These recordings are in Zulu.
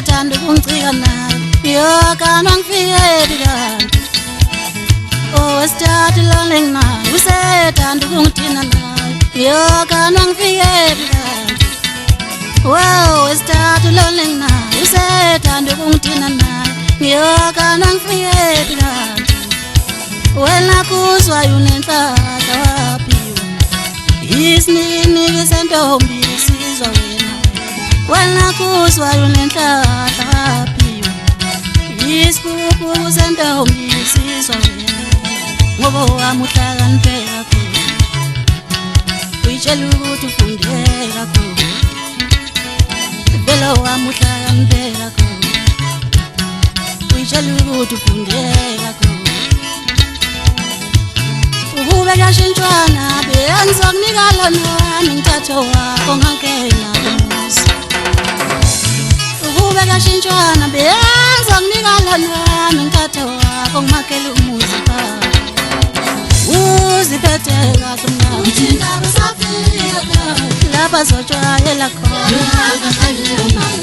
usethanda ukungicika naye yokana ngifike kanti wesithathu lonke naye usethanda ukungithina naye yokana ngifike kanti wesithathu lonke naye usethanda ukungithina naye yokana ngifike kanti wena kuzwa unenhlahla waphiwa isinini kesentombi isizwa wena kuzwa unenhlahla waphiwa isiphuphu sentombi isizwa ngoba wami uhlakaniphe kakhulu uyitshela ukuthi ufunde kakhulu vele wami uhlakaniphe kakhulu uyitshela ukuthi ufunde kakhulu ukube kashintshwana bengizokunika lona wami ngithatho wakho ngangena umuzi ukube kashintshwana bengizokunika lona wami ngithatho wakho ngimakele umuzi uziphethe kahle mna uthinta besafika lapha zojwayela khona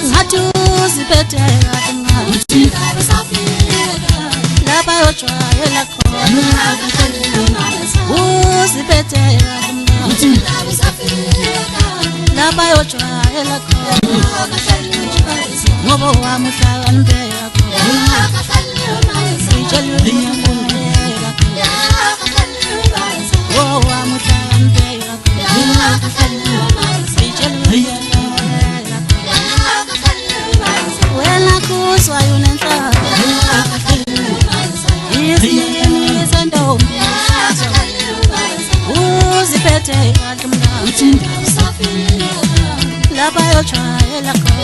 ngathi uziphethe kahle mna uthinta besafika lapha yojwayela khona uziphethe kahle mna uthinta besafika lapha yojwayela khona ngoba wami uhlakaniphe kakhulu uyitshela unyafundela wena kuzwa unenhlahla isinini sentombi uziphethe kahle mna uthinta besafika lapha yojwayela khona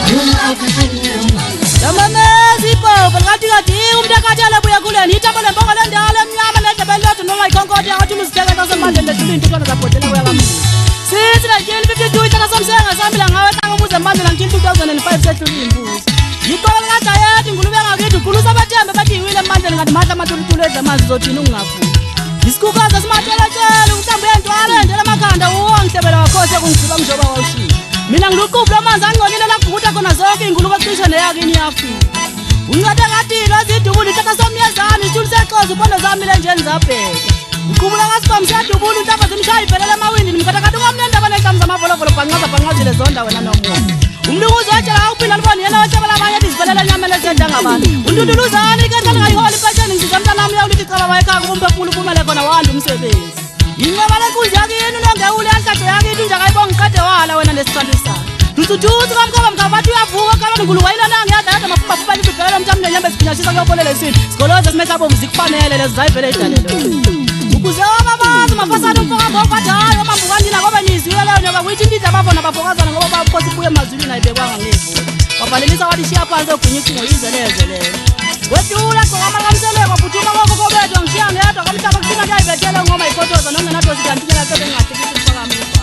lamamezi ipopo likathi umuntu akathala buya kuleni ithabo lembongo lendala emnyama nedebelodwa noma ikhonkotha yathi umuzitheka kasemandleni lethula intutwana zabhodlela kuya kamzini sithi lentsheli 52 ihlaka somsenga sambila ngawe xanga umuze emandlela ngitshini 2005 sehlula imbuzi yikhola likadayeti ngulube ngakithi ukhulusa abathembe bathi yiwile emandleni ngathi mahla amatulutulu edla amanzi zothina ungingafuni isikhukaza simatshelatshela umhlambu yentwala endela amakhanda uwongihlebela wakhohle kungiziba njengoba wawushila mina ngiluqubhu lamanzi angcolile lakuvukuta khona zonke ingulube ecishe neyakini yafika uncede ngatilo ezidubula ihlaka somyezane isithulu sexoza ubona zamile njeni zabheka uqubula ngasibam siyadubula intaba zimshaya ivelela amawindi nimkhathakhathi ungomnendaba nenhlamu zamavolofolo bhanqazabhanqazile zonda wena nomoya umlunguzi wetshela awuphinda libona yena wehlebela abanye ethi zivelela nyamele zedla ngabantu untutuluzane ikenxa lingayiholi ipesheni ngisiza mntanami uyawulithi icaba bayekhaya kumphefumula uphumele khona wanda umsebenzi yinqeba lenkunzi yakini unongewule yanhlatsho yakithi unjakayibonga iqede wala wena nesithando sayo dutsudutsu kamkhoba mkhabathi uyavuka kalona ngulu wayilonanga yadlayada mafumba fuphalisa ubhekela mntamu nenyamba eziphinyashisa kuyobolela isini sikoloza simehla bomvu zikufanele lezi zayivele idalelo ukuze obabazi mafasana umfokamba obhadayo omambukandina kobe niyiziyeleyo nyoba kuyithi indidla abavona bafokazana ngoba babukhosi ibuye emazulwini ayibekwanga ngevuka wavalelisa wathi ishiya phansi ogwinya icingo yizelezelelo wedula gcoka amalakamseleko phuthuma kokokobedwa ngishiya ngedwa komhlaba kuthina kuyayibethele ngoma yikotoza nongenadosi kantinyela sebengahlekisi ufakamifa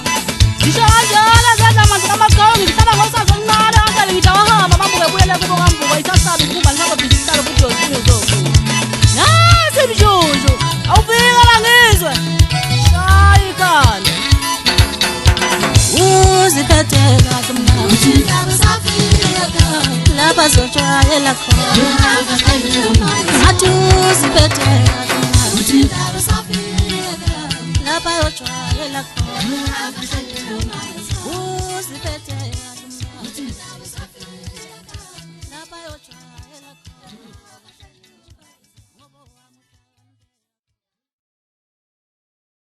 ngisho kanjalo zedla amanzi kamaqongi ngihlaba ngosazi omncane angele ngithi awahamba bambuke buyele kubo kambuka isasabi ukuba ngihamba bhidisitalo kudozinyo zoku nasi mshushu awufika la ngizwe shayi kane uziphethe kahle mna uthinta besafika lapha zojwayela khona ngathi uziphethe kahle mna uthinta besafika lapha yojwayela khona uziphethe